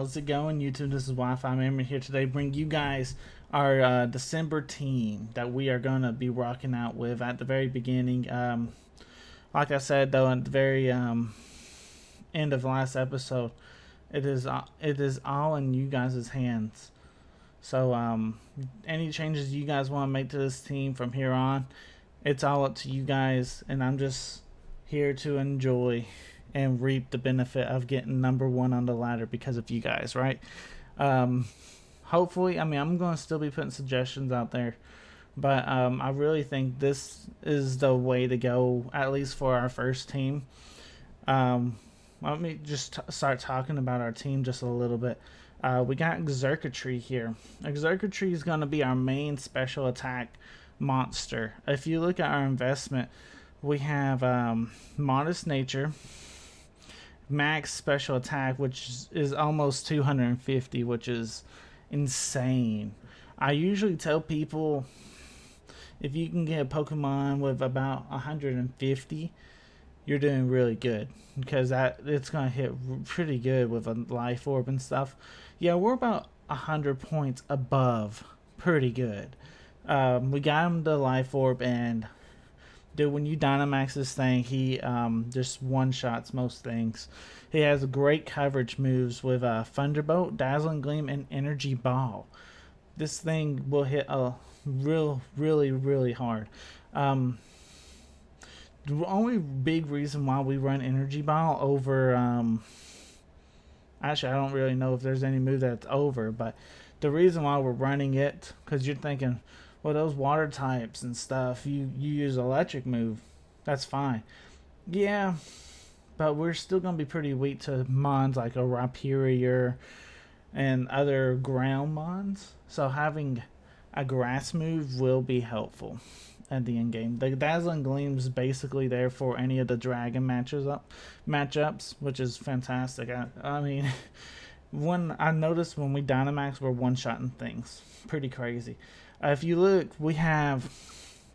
How's it going, YouTube? This is Wi-Fi Memory here today, bring you guys our December team that we are going to be rocking out with at the very beginning. Like I said, though, at the very end of last episode, it is all in you guys' hands. So any changes you guys want to make to this team from here on, it's all up to you guys, and I'm just here to enjoy and reap the benefit of getting #1 on the ladder because of you guys, right? Hopefully, I mean, I'm going to still be putting suggestions out there, but I really think this is the way to go, at least for our first team. Let me just start talking about our team just a little bit. We got Xurkitree here. Xurkitree is going to be our main special attack monster. If you look at our investment, we have Modest Nature, max special attack, which is almost 250, which is insane. I usually tell people if you can get a Pokemon with about 150, you're doing really good, because it's gonna hit pretty good with a Life Orb and stuff. Yeah, we're about 100 points above, pretty good. We got him the Life Orb, and dude, when you Dynamax this thing, he just one-shots most things. He has great coverage moves with Thunderbolt, Dazzling Gleam, and Energy Ball. This thing will hit really hard. The only big reason why we run Energy Ball over... actually, I don't really know if there's any move that's over, but the reason why we're running it, because you're thinking, well, those water types and stuff, you use electric move, that's fine. Yeah, but we're still going to be pretty weak to mons like a Rhyperior and other ground mons. So having a grass move will be helpful at the end game. The Dazzling Gleam is basically there for any of the dragon matchups, which is fantastic. I mean, when I noticed when we Dynamax, we're one-shotting things. Pretty crazy. If you look, we have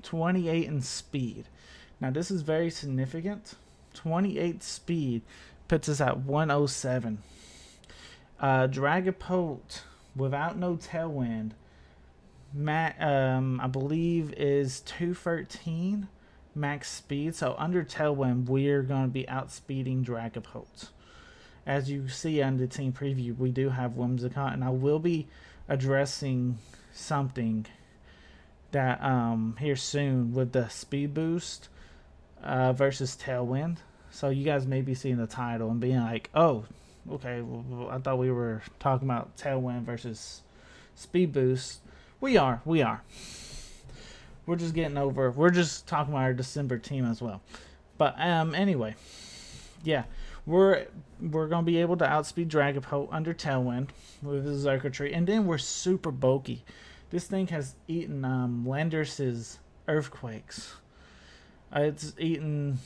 28 in speed. Now, this is very significant. 28 speed puts us at 107. Dragapult, without no Tailwind, I believe is 213 max speed. So under Tailwind, we're going to be outspeeding Dragapult. As you see on the team preview, we do have Whimsicott, and I will be addressing something that here soon with the speed boost versus Tailwind. So you guys may be seeing the title and being like, oh, okay, well, I thought we were talking about Tailwind versus speed boost. We are. We're just getting over. We're just talking about our December team as well. But anyway, yeah, we're gonna be able to outspeed Dragapult under Tailwind with Xurkitree, and then we're super bulky. This thing has eaten Landorus's Earthquakes. It's eaten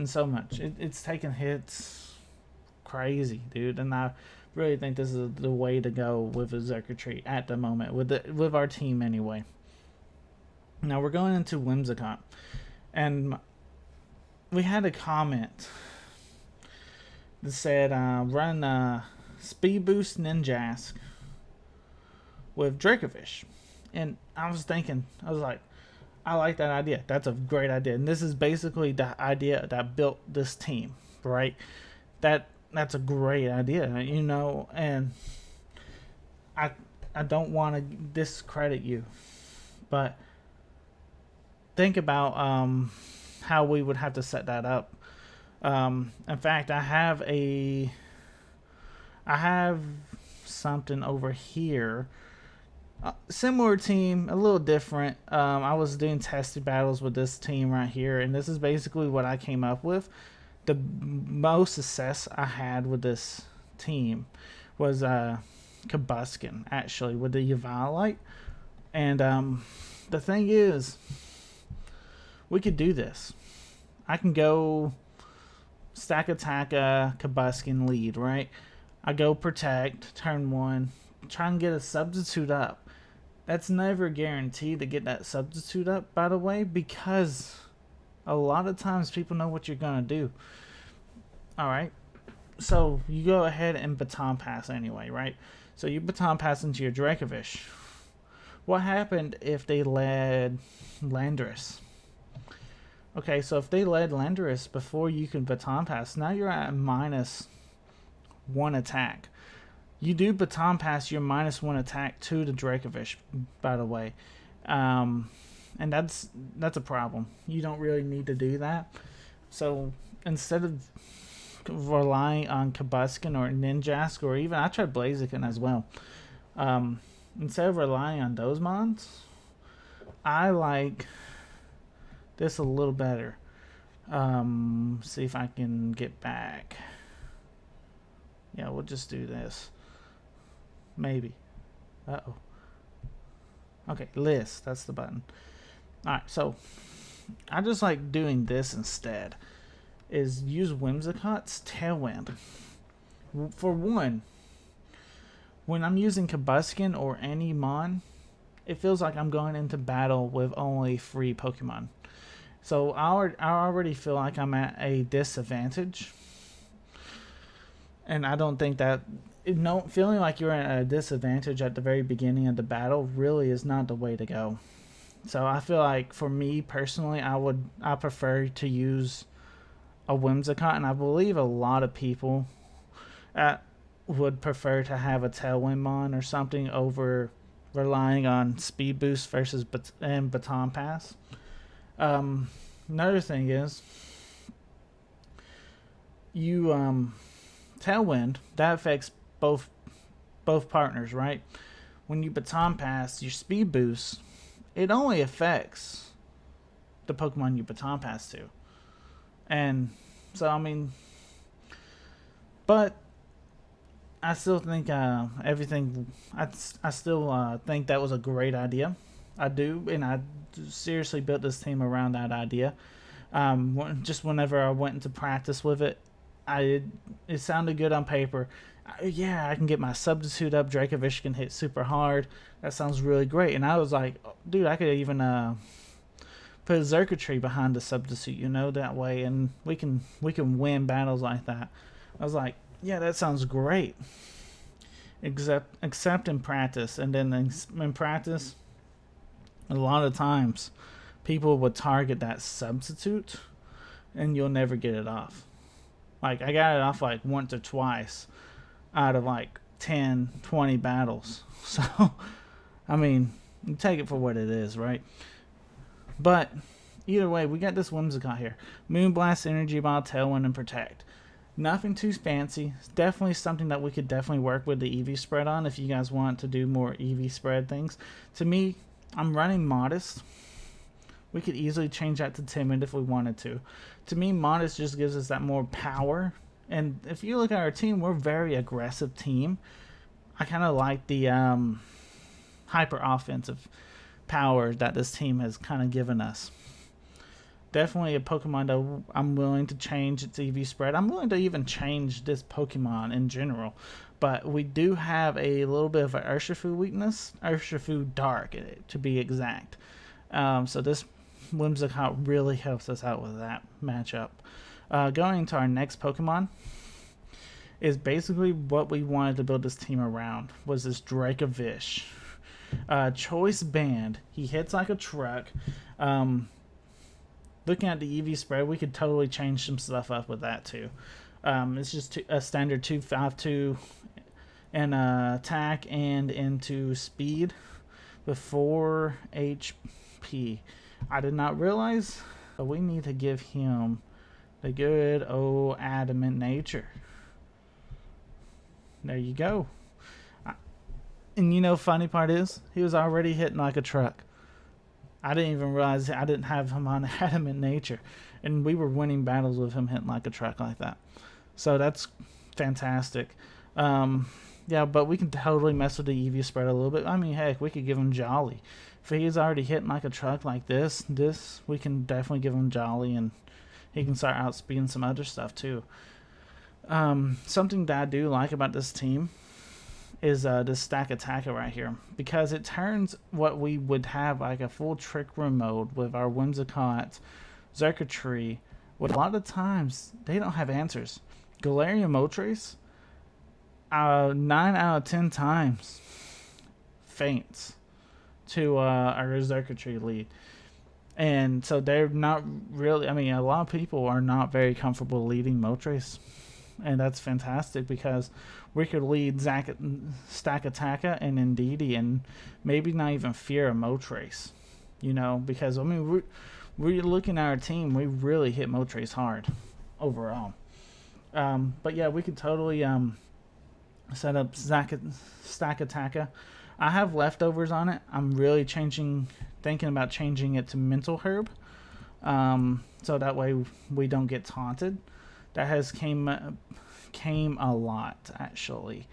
so much. It's taking hits crazy, dude. And I really think this is the way to go with a Xurkitree at the moment, with our team anyway. Now we're going into Whimsicott, and we had a comment that said run Speed Boost Ninjask with Dracovish. And I was like, I like that idea. That's a great idea. And this is basically the idea that built this team, right? That's a great idea, you know, and I don't want to discredit you, but think about how we would have to set that up. In fact, I have something over here. Similar team, a little different. I was doing tested battles with this team right here, and this is basically what I came up with. The most success I had with this team was Kabuskin, actually, with the Eviolite. And the thing is, we could do this. I can go Stakataka, Kabuskin lead, right? I go Protect, turn 1, try and get a substitute up. That's never guaranteed to get that substitute up, by the way, because a lot of times people know what you're going to do. Alright, So you go ahead and baton pass anyway, right? So you baton pass into your Dracovish. What happened if they led Landorus? Okay, so if they led Landorus before you can baton pass, now you're at -1 attack. You do baton pass your -1 attack to the Dracovish, by the way. And that's a problem. You don't really need to do that. So instead of relying on Kabuskin or Ninjask, or even I tried Blaziken as well. Instead of relying on those mons, I like this a little better. See if I can get back. Yeah, we'll just do this. Maybe. Uh-oh. Okay, list. That's the button. Alright, so I just like doing this instead. Is use Whimsicott's Tailwind. For one, when I'm using Kabuskin or any mon, it feels like I'm going into battle with only free Pokemon. So I already feel like I'm at a disadvantage. And I don't think that feeling like you're at a disadvantage at the very beginning of the battle really is not the way to go. So I feel like for me personally, I prefer to use a Whimsicott, and I believe a lot of people would prefer to have a Tailwind mon or something over relying on speed boost versus baton pass. Another thing is you Tailwind, that affects both partners, right? When you baton pass your speed boost, it only affects the Pokemon you baton pass to. And so, I mean, but I still think everything, I still think that was a great idea. I do, and I seriously built this team around that idea. Just whenever I went into practice with it, it sounded good on paper. Yeah, I can get my substitute up. Dracovish can hit super hard. That sounds really great. And I was like, dude, I could even put a Xurkitree behind the substitute, that way, and we can win battles like that. I was like, yeah, that sounds great. Except in practice, and then in practice, a lot of times, people would target that substitute, and you'll never get it off. Like, I got it off like once or twice out of like 10, 20 battles. So, I mean, you take it for what it is, right? But either way, we got this Whimsicott here. Moonblast, Energy Ball, Tailwind, and Protect. Nothing too fancy. It's definitely something that we could definitely work with the EV spread on if you guys want to do more EV spread things. To me, I'm running Modest. We could easily change that to Timid if we wanted to. To me, Modest just gives us that more power. And if you look at our team, we're a very aggressive team. I kind of like the hyper offensive power that this team has kind of given us. Definitely a Pokemon that I'm willing to change its EV spread. I'm willing to even change this Pokemon in general. But we do have a little bit of an Urshifu weakness. Urshifu Dark, to be exact. So this Whimsicott really helps us out with that matchup. Going into our next Pokemon is basically what we wanted to build this team around, was this Dracovish. Choice Band. He hits like a truck. Looking at the EV spread, we could totally change some stuff up with that too. It's just a standard 252 and attack and into speed with 4 HP. I did not realize, but we need to give him the good old Adamant Nature. There you go. And funny part is, he was already hitting like a truck. I didn't even realize I didn't have him on Adamant Nature. And we were winning battles with him hitting like a truck like that. So that's fantastic. Yeah, but we can totally mess with the EV spread a little bit. I mean, heck, we could give him Jolly. If he's already hitting like a truck like this, we can definitely give him Jolly, and he can start outspeeding some other stuff too. Something that I do like about this team is this Stakataka right here, because it turns what we would have like a full Trick Room mode with our Whimsicott, Xurkitree. What a lot of times they don't have answers. Galarian Moltres, 9 out of 10 times faints to our Xurkitree lead. And so they're not really, I mean, a lot of people are not very comfortable leading Moltres. And that's fantastic because we could lead Stakataka and Indeedee and maybe not even fear a Moltres. You know, because, I mean, we're looking at our team, we really hit Moltres hard overall. But yeah, we could totally set up Stakataka. I have leftovers on it. I'm really thinking about changing it to Mental Herb, so that way we don't get taunted. That has came a lot, actually.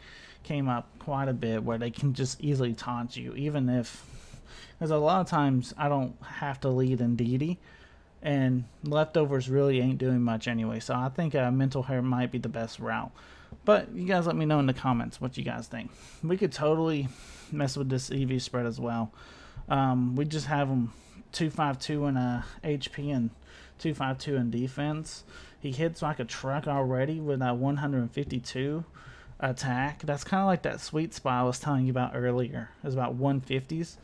Came up quite a bit where they can just easily taunt you, even if, because a lot of times I don't have to lead Indeedee, and leftovers really ain't doing much anyway. So I think Mental Herb might be the best route. But you guys let me know in the comments what you guys think. We could totally mess with this EV spread as well. We just have him 252 in HP and 252 in defense. He hits like a truck already with that 152 attack. That's kind of like that sweet spot I was telling you about earlier. It's about 150s.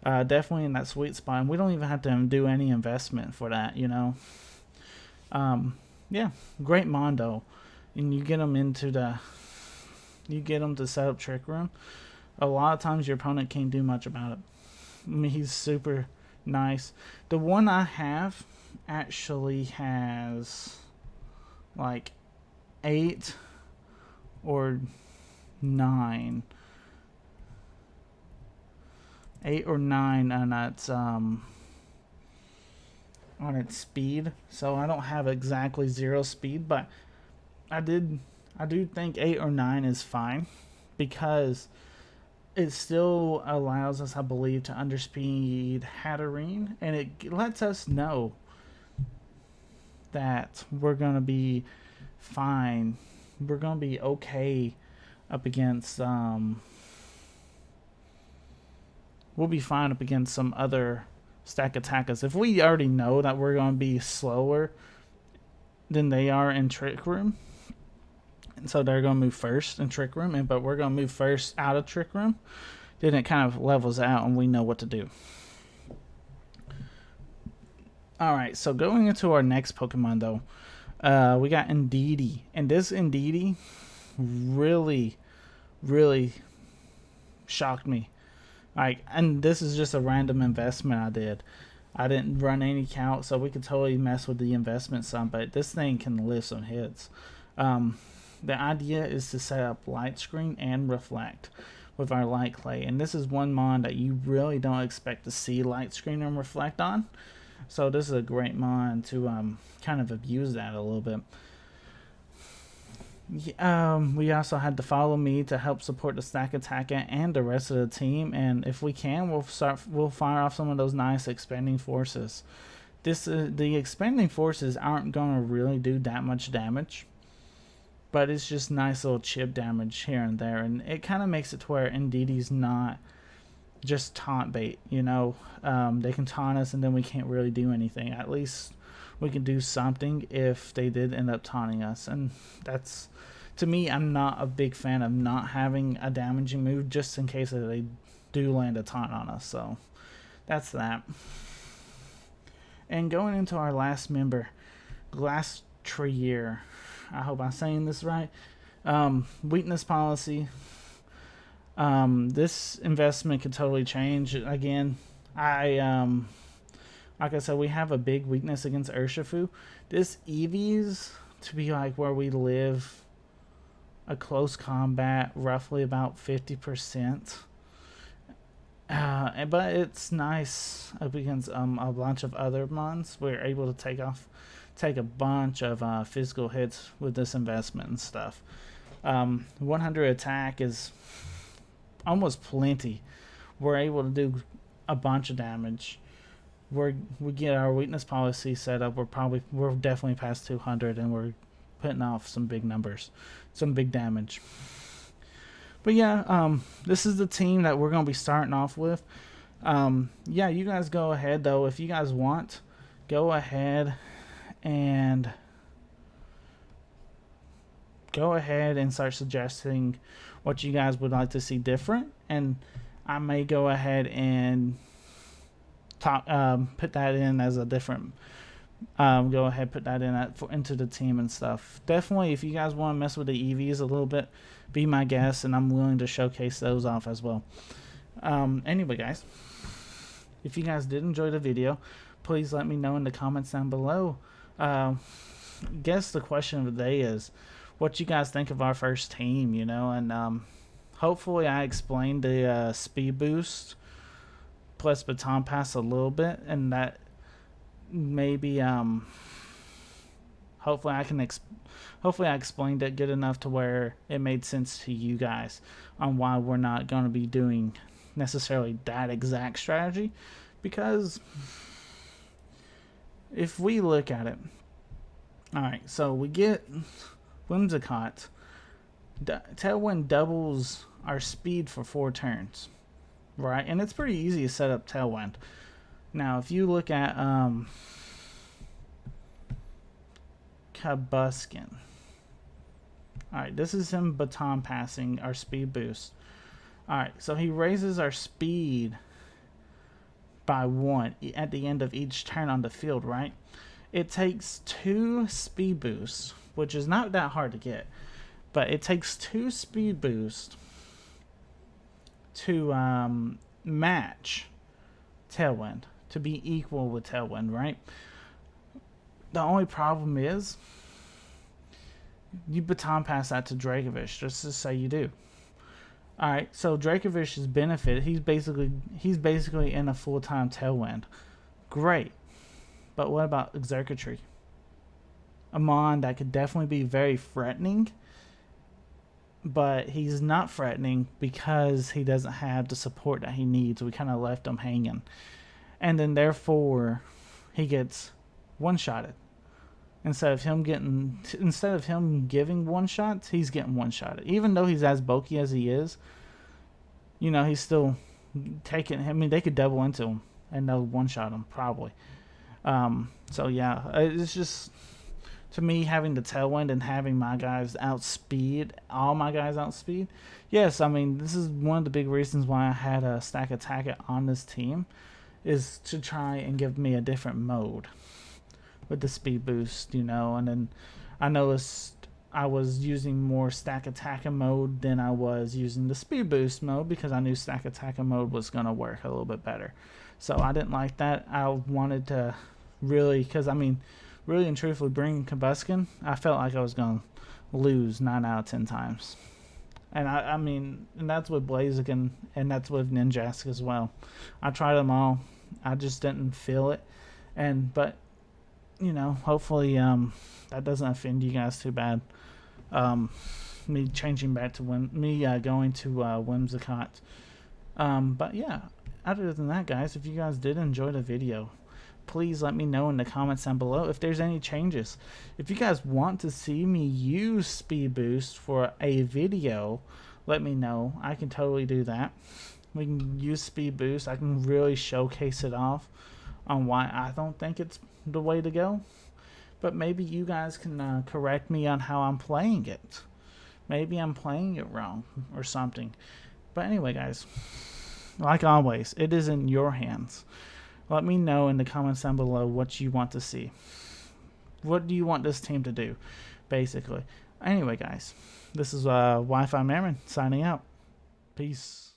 Definitely in that sweet spot. And we don't even have to do any investment for that, you know. Yeah, great Mondo. And you get them to set up Trick Room. A lot of times your opponent can't do much about it. I mean, he's super nice. The one I have actually has like 8 or 9. 8 or 9 on its speed. So I don't have exactly 0 speed, but I do think 8 or 9 is fine because it still allows us, I believe, to underspeed Hatterene, and it lets us know that we're going to be fine. We're going to be okay up against, we'll be fine up against some other Stakatakas. If we already know that we're going to be slower than they are in Trick Room, and so they're going to move first in Trick Room, but we're going to move first out of Trick Room, then it kind of levels out and we know what to do. Alright, so going into our next Pokemon though, we got Indeedee. And this Indeedee really, really shocked me. And this is just a random investment I did. I didn't run any count, so we could totally mess with the investment some, but this thing can lift some hits. The idea is to set up Light Screen and Reflect with our Light Clay. And this is one mon that you really don't expect to see Light Screen and Reflect on. So this is a great mon to kind of abuse that a little bit. We also had to follow me to help support the Stakataka and the rest of the team. And if we can, we'll fire off some of those nice expanding forces. The expanding forces aren't going to really do that much damage, but it's just nice little chip damage here and there, and it kind of makes it to where Indeedee's not just taunt bait, you know. They can taunt us and then we can't really do anything. At least we can do something if they did end up taunting us, and that's, to me, I'm not a big fan of not having a damaging move just in case they do land a taunt on us. So that's that. And going into our last member, Xurkitree, I hope I'm saying this right. Weakness policy. This investment could totally change. Again, like I said, we have a big weakness against Urshifu. This Eevee's to be like where we live a close combat, roughly about 50%. But it's nice up against a bunch of other mons. We're able to take a bunch of physical hits with this investment and stuff. 100 attack is almost plenty. We're able to do a bunch of damage. We get our weakness policy set up. We're definitely past 200, and we're putting off some big numbers, some big damage. But yeah, this is the team that we're going to be starting off with. Yeah, you guys go ahead, though. If you guys want, go ahead and go ahead and start suggesting what you guys would like to see different, and I may go ahead and put that in as a different. Go ahead, put that in into the team and stuff. Definitely, if you guys want to mess with the EVs a little bit, be my guest, and I'm willing to showcase those off as well. Anyway, guys, if you guys did enjoy the video, please let me know in the comments down below. Guess the question of the day is, what you guys think of our first team, you know, and hopefully I explained the speed boost plus baton pass a little bit, and that maybe hopefully I explained it good enough to where it made sense to you guys on why we're not going to be doing necessarily that exact strategy, because if we look at it, all right, so we get Whimsicott. Tailwind doubles our speed for 4 turns, right? And it's pretty easy to set up Tailwind. Now, if you look at Kabuskin, alright, this is him baton passing our speed boost. Alright, so he raises our speed by 1 at the end of each turn on the field, right? It takes 2 speed boosts, which is not that hard to get, but it takes 2 speed boosts to match Tailwind, to be equal with Tailwind, right? The only problem is you baton pass that to Dracovish, just to say you do. Alright, so Dracovish's benefit, he's basically in a full-time Tailwind. Great. But what about Xurkitree? A mon that could definitely be very threatening, but he's not threatening because he doesn't have the support that he needs. We kind of left him hanging. And then therefore he gets one-shotted. Instead of him giving one shots, he's getting one shotted. Even though he's as bulky as he is, you know, he's still taking. I mean, they could double into him and they'll one shot him probably. So yeah, it's just, to me, having the Tailwind and having my guys outspeed all my guys outspeed. Yes, I mean, this is one of the big reasons why I had a Stakataka on this team, is to try and give me a different mode with the speed boost, you know. And then I noticed I was using more Stakataka mode than I was using the speed boost mode, because I knew Stakataka mode was going to work a little bit better. So I didn't like that. I wanted to really, because I mean, really and truthfully, bringing Kabuskin, I felt like I was going to lose 9 out of 10 times. And I mean, and that's with Blaziken, and that's with Ninjask as well. I tried them all. I just didn't feel it. But you know, hopefully that doesn't offend you guys too bad. Me changing back to going to Whimsicott. But yeah, other than that, guys, if you guys did enjoy the video, please let me know in the comments down below if there's any changes. If you guys want to see me use speed boost for a video, let me know. I can totally do that. We can use speed boost. I can really showcase it off on why I don't think it's the way to go. But maybe you guys can correct me on how I'm playing it. Maybe I'm playing it wrong or something. But anyway, guys, like always, it is in your hands. Let me know in the comments down below what you want to see. What do you want this team to do, basically? Anyway, guys, this is Wi-Fi Marin signing out. Peace.